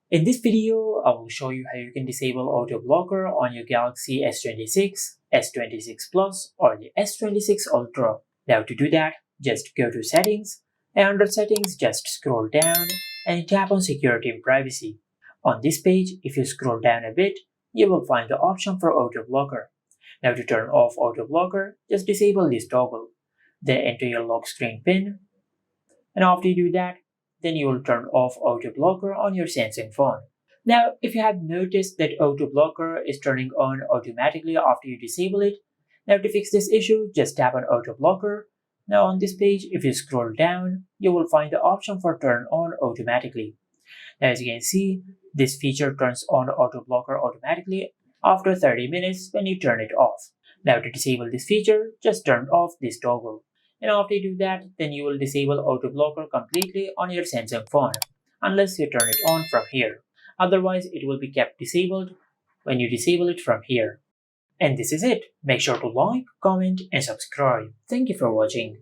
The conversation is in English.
In this video, I will show you how you can disable auto blocker on your Galaxy S26, S26 Plus, or the S26 Ultra. Now to do that, just go to Settings, and under Settings just scroll down and tap on Security and Privacy. On this page, if you scroll down a bit, you will find the option for auto blocker. Now to turn off auto blocker, just disable this toggle. Then enter your lock screen PIN, and after you do that, then you will turn off auto blocker on your Samsung phone. Now, if you have noticed that auto blocker is turning on automatically after you disable it, now to fix this issue, just tap on auto blocker. Now on this page, if you scroll down, you will find the option for turn on automatically. Now as you can see, this feature turns on auto blocker automatically after 30 minutes when you turn it off. Now to disable this feature, just turn off this toggle. And after you do that, then you will disable auto blocker completely on your Samsung phone, unless you turn it on from here. Otherwise, it will be kept disabled when you disable it from here. And this is it. Make sure to like, comment, and subscribe. Thank you for watching.